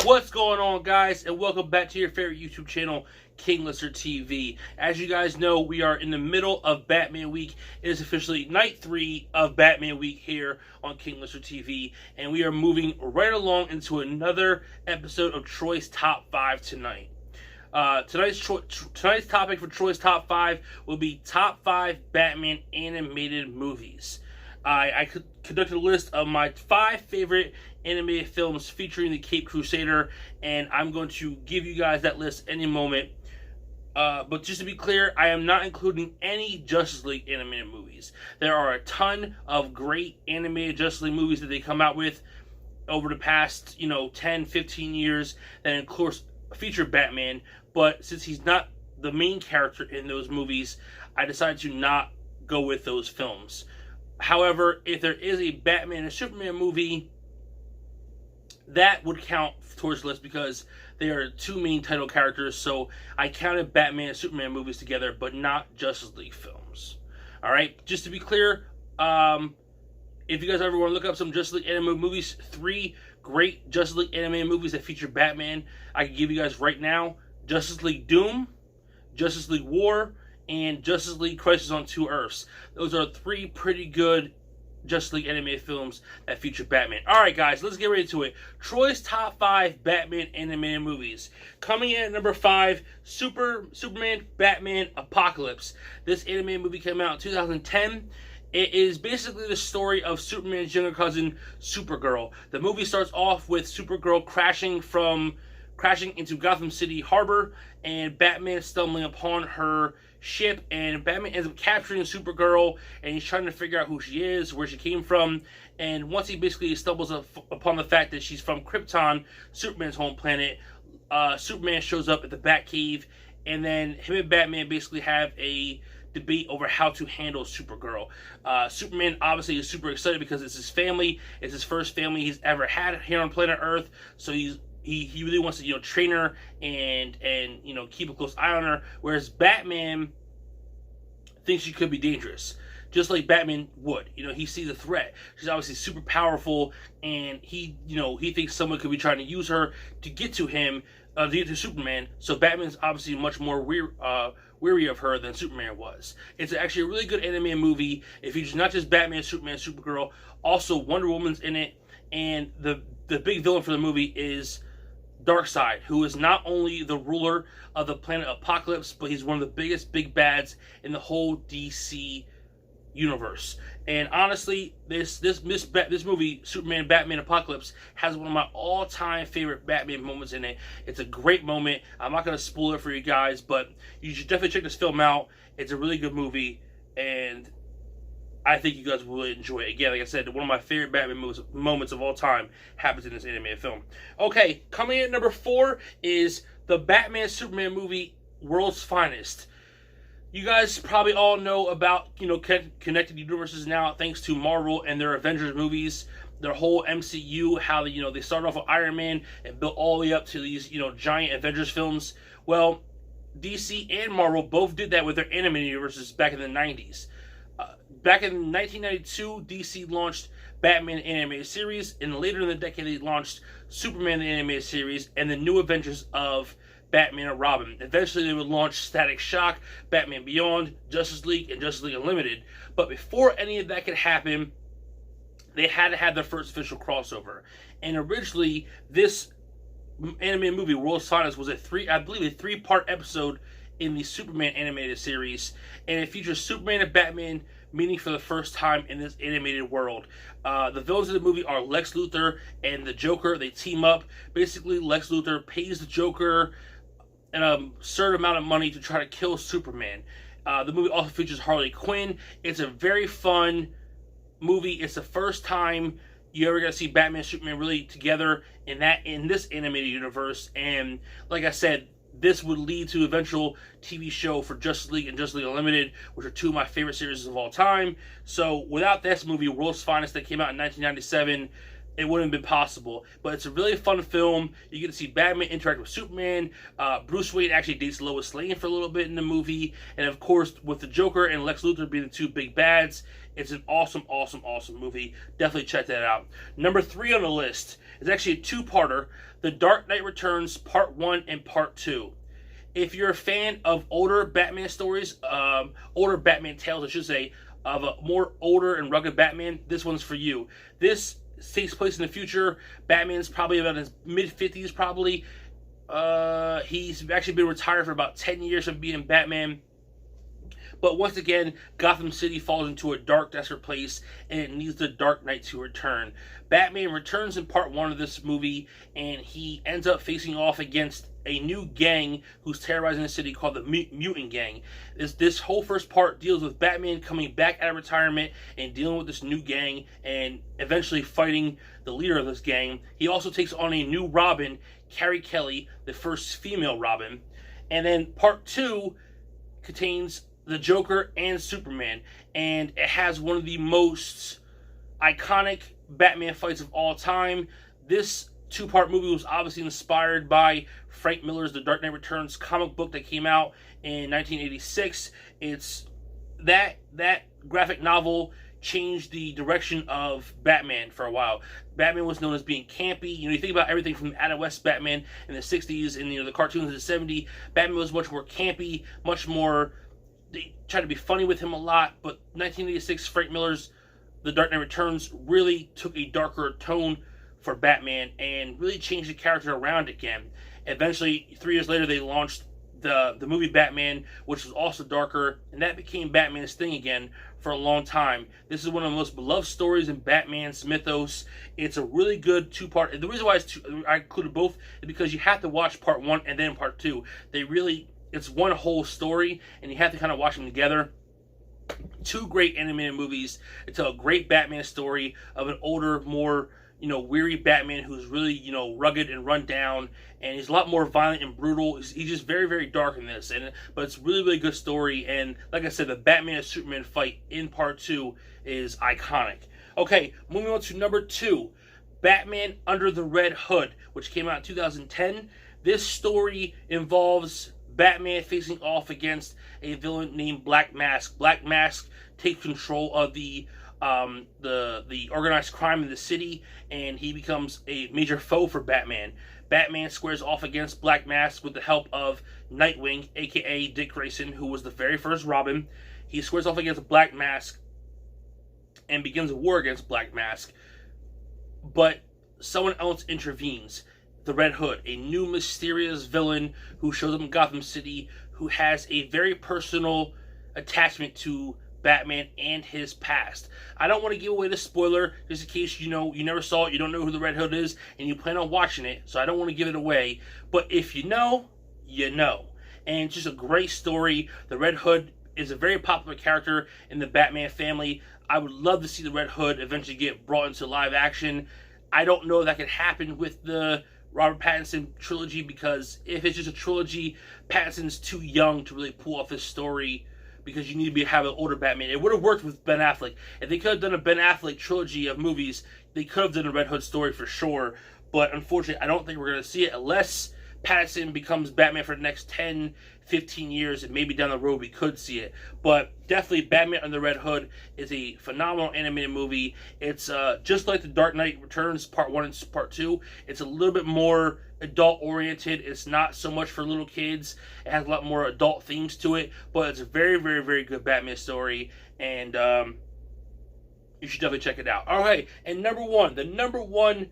What's going on, guys, and welcome back to your favorite YouTube channel, King Lister TV. As you guys know, we are in the middle of Batman Week. It is officially night 3 of Batman Week here on King Lister TV, and we are moving right along into another episode of Troy's Top 5 tonight. Tonight's topic for Troy's Top 5 will be Top 5 Batman Animated Movies. I conducted a list of my 5 favorite animated films featuring the Caped Crusader, and I'm going to give you guys that list any moment. But just to be clear, I am not including any Justice League animated movies. There are a ton of great animated Justice League movies that they come out with over the past, 10, 15 years that, of course, feature Batman. But since he's not the main character in those movies, I decided to not go with those films. However, if there is a Batman and Superman movie, that would count towards the list because they are 2 main title characters. So I counted Batman and Superman movies together, but not Justice League films. Alright, just to be clear, if you guys ever want to look up some Justice League animated movies, 3 great Justice League animated movies that feature Batman, I can give you guys right now: Justice League Doom, Justice League War, and Justice League Crisis on Two Earths. Those are 3 pretty good Justice League animated films that feature Batman. Alright, guys, let's get ready to it. Troy's Top 5 Batman animated movies. Coming in at number 5, Superman Batman Apocalypse. This animated movie came out in 2010. It is basically the story of Superman's younger cousin, Supergirl. The movie starts off with Supergirl crashing into Gotham City Harbor, and Batman stumbling upon her ship, and Batman ends up capturing Supergirl, and he's trying to figure out who she is, where she came from, and once he basically stumbles upon the fact that she's from Krypton, Superman's home planet, Superman shows up at the Batcave, and then him and Batman basically have a debate over how to handle Supergirl. Superman obviously is super excited because it's his family, it's his first family he's ever had here on planet Earth, so he really wants to, train her and keep a close eye on her, whereas Batman thinks she could be dangerous, just like Batman would. He sees a threat. She's obviously super powerful, and he thinks someone could be trying to use her to get to him, to get to Superman. So Batman's obviously much more weary of her than Superman was. It's actually a really good animated movie. It features not just Batman, Superman, Supergirl, also Wonder Woman's in it, and the big villain for the movie is Darkseid, who is not only the ruler of the planet Apokolips, but he's one of the biggest big bads in the whole DC universe. And honestly, this movie, Superman Batman Apocalypse, has one of my all-time favorite Batman moments in it. It's a great moment. I'm not going to spoil it for you guys, but you should definitely check this film out. It's a really good movie, and I think you guys will really enjoy it. Again, like I said, one of my favorite Batman moments of all time happens in this animated film. Okay, coming in at number 4 is the Batman Superman movie, World's Finest. You guys probably all know about, connected universes now, thanks to Marvel and their Avengers movies, their whole MCU, how they started off with Iron Man and built all the way up to these, giant Avengers films. Well, DC and Marvel both did that with their animated universes back in the 90s. Back in 1992, DC launched Batman animated series, and later in the decade they launched Superman the animated series and the New Adventures of Batman and Robin. Eventually they would launch Static Shock, Batman Beyond, Justice League, and Justice League Unlimited. But before any of that could happen, they had to have their first official crossover. And originally, this animated movie, World's Finest, was a 3-part episode in the Superman animated series, and it features Superman and Batman meeting for the first time in this animated world. The villains of the movie are Lex Luthor and the Joker. They team up. Basically, Lex Luthor pays the Joker an absurd amount of money to try to kill Superman. The movie also features Harley Quinn. It's a very fun movie. It's the first time you ever going to see Batman and Superman really together in this animated universe, and like I said, this would lead to eventual TV show for Justice League and Justice League Unlimited, which are 2 of my favorite series of all time. So without this movie, World's Finest, that came out in 1997, it wouldn't have been possible. But it's a really fun film. You get to see Batman interact with Superman. Bruce Wayne actually dates Lois Lane for a little bit in the movie. And of course, with the Joker and Lex Luthor being the two big bads, it's an awesome, awesome, awesome movie. Definitely check that out. Number 3 on the list is actually a two-parter, The Dark Knight Returns Part 1 and Part 2. If you're a fan of older Batman stories, older Batman tales, I should say, of a more older and rugged Batman, this one's for you. This takes place in the future. Batman's probably about his mid-50s, probably. He's actually been retired for about 10 years from being Batman. But once again, Gotham City falls into a dark, desperate place, and it needs the Dark Knight to return. Batman returns in Part 1 of this movie, and he ends up facing off against a new gang who's terrorizing the city called the Mutant Gang. This whole first part deals with Batman coming back out of retirement and dealing with this new gang and eventually fighting the leader of this gang. He also takes on a new Robin, Carrie Kelly, the first female Robin. And then Part 2 contains the Joker and Superman, and it has one of the most iconic Batman fights of all time. This two-part movie was obviously inspired by Frank Miller's The Dark Knight Returns comic book that came out in 1986. It's that graphic novel changed the direction of Batman for a while. Batman was known as being campy. You think about everything from Adam West Batman in the 60s and the cartoons in the 70s. Batman was much more campy, much more. They tried to be funny with him a lot, but 1986 Frank Miller's The Dark Knight Returns really took a darker tone for Batman and really changed the character around again. Eventually, 3 years later, they launched the movie Batman, which was also darker, and that became Batman's thing again for a long time. This is one of the most beloved stories in Batman's mythos. It's a really good two-part. The reason why I included both is because you have to watch Part 1 and then Part 2. It's one whole story, and you have to kind of watch them together. 2 great animated movies that tell a great Batman story of an older, more weary Batman who's really rugged and run down, and he's a lot more violent and brutal. He's just very, very dark in this, but it's really, really good story. And like I said, the Batman and Superman fight in Part 2 is iconic. Okay, moving on to number 2, Batman Under the Red Hood, which came out in 2010. This story involves Batman facing off against a villain named Black Mask. Black Mask takes control of the organized crime in the city, and he becomes a major foe for Batman. Batman squares off against Black Mask with the help of Nightwing, aka Dick Grayson, who was the very first Robin. He squares off against Black Mask and begins a war against Black Mask, but someone else intervenes. The Red Hood, a new mysterious villain who shows up in Gotham City, who has a very personal attachment to Batman and his past. I don't want to give away the spoiler, just in case you never saw it, you don't know who the Red Hood is, and you plan on watching it, so I don't want to give it away. But if you know, you know. And it's just a great story. The Red Hood is a very popular character in the Batman family. I would love to see the Red Hood eventually get brought into live action. I don't know if that could happen with the Robert Pattinson trilogy, because if it's just a trilogy, Pattinson's too young to really pull off his story, because you need to have an older Batman. It would have worked with Ben Affleck. If they could have done a Ben Affleck trilogy of movies, they could have done a Red Hood story for sure. But unfortunately, I don't think we're going to see it unless Pattinson becomes Batman for the next 10, 15 years, and maybe down the road we could see it. But definitely Batman Under the Red Hood is a phenomenal animated movie. It's just like The Dark Knight Returns Part 1 and Part 2. It's a little bit more adult-oriented. It's not so much for little kids. It has a lot more adult themes to it, but it's a very, very, very good Batman story, and you should definitely check it out. All right, and the number one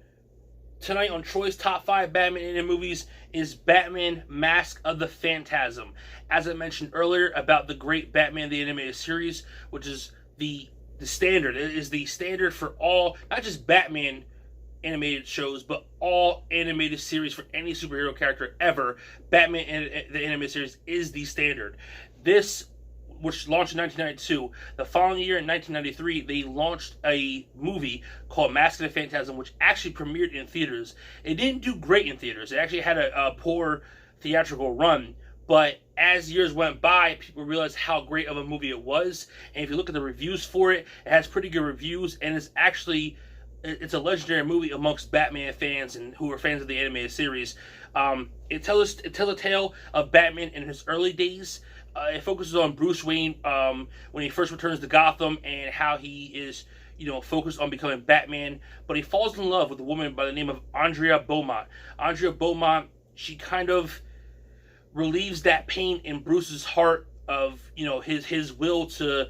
tonight on Troy's Top 5 Batman animated movies is Batman Mask of the Phantasm. As I mentioned earlier about the great Batman the Animated Series, which is the standard. It is the standard for all, not just Batman animated shows, but all animated series for any superhero character ever. Batman the Animated Series is the standard. This, which launched in 1992, the following year in 1993, they launched a movie called Mask of the Phantasm, which actually premiered in theaters. It didn't do great in theaters. It actually had a poor theatrical run. But as years went by, people realized how great of a movie it was. And if you look at the reviews for it, it has pretty good reviews, and it's actually it's a legendary movie amongst Batman fans and who are fans of the animated series. It tells a tale of Batman in his early days. It focuses on Bruce Wayne when he first returns to Gotham and how he is, focused on becoming Batman. But he falls in love with a woman by the name of Andrea Beaumont. Andrea Beaumont, she kind of relieves that pain in Bruce's heart of his will to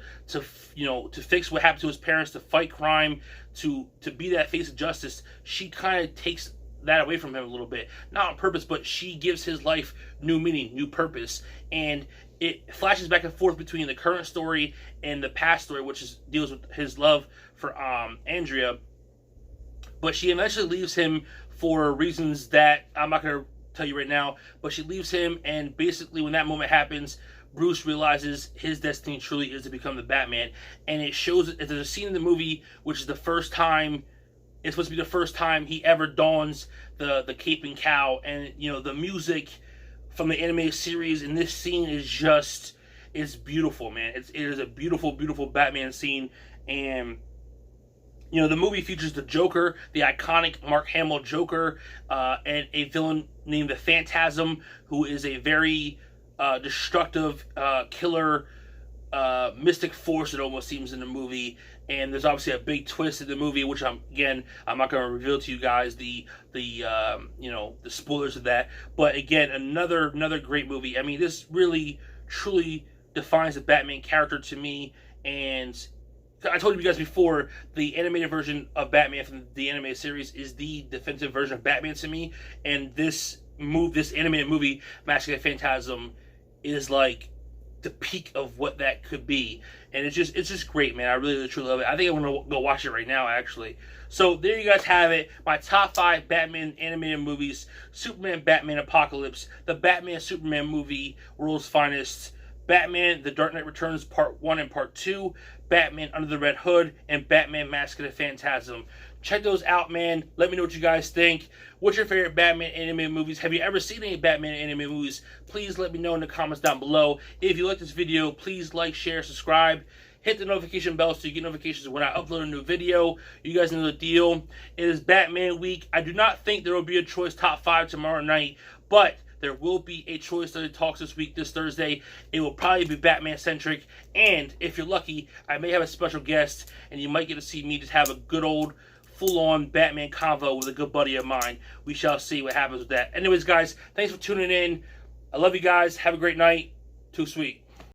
fix what happened to his parents, to fight crime, to be that face of justice. She kind of takes that away from him a little bit, not on purpose, but she gives his life new meaning, new purpose. And it flashes back and forth between the current story and the past story, which deals with his love for Andrea. But she eventually leaves him for reasons that I'm not going to tell you right now. But she leaves him, and basically when that moment happens, Bruce realizes his destiny truly is to become the Batman. And it shows, there's a scene in the movie which is the first time, it's supposed to be the first time he ever dons the cape and cowl. And the music from the animated series in this scene is it's beautiful, man. It is a beautiful, beautiful Batman scene. And the movie features the Joker, the iconic Mark Hamill Joker, and a villain named the Phantasm, who is a very destructive killer mystic force, it almost seems, in the movie. And there's obviously a big twist in the movie, which I'm not going to reveal to you guys the spoilers of that. But again, another great movie. I mean, this really truly defines the Batman character to me. And I told you guys before, the animated version of Batman from the animated series is the definitive version of Batman to me. And this animated movie, Mask of the Phantasm, is like the peak of what that could be. And it's just great, man. I really truly love it. I think I'm gonna go watch it right now, actually. So there you guys have it. My top 5 Batman animated movies: Superman, Batman Apocalypse, the Batman Superman movie, World's Finest, Batman The Dark Knight Returns Part 1 and Part 2, Batman Under the Red Hood, and Batman Mask of the Phantasm. Check those out, man. Let me know what you guys think. What's your favorite Batman animated movies? Have you ever seen any Batman animated movies? Please let me know in the comments down below. If you like this video, please like, share, subscribe. Hit the notification bell so you get notifications when I upload a new video. You guys know the deal. It is Batman week. I do not think there will be a Choice Top 5 tomorrow night, but there will be a Choice Study Talks this Thursday. It will probably be Batman-centric, and if you're lucky, I may have a special guest, and you might get to see me just have a good old full-on Batman convo with a good buddy of mine. We shall see what happens with that. Anyways, guys, thanks for tuning in. I love you guys. Have a great night. Too sweet.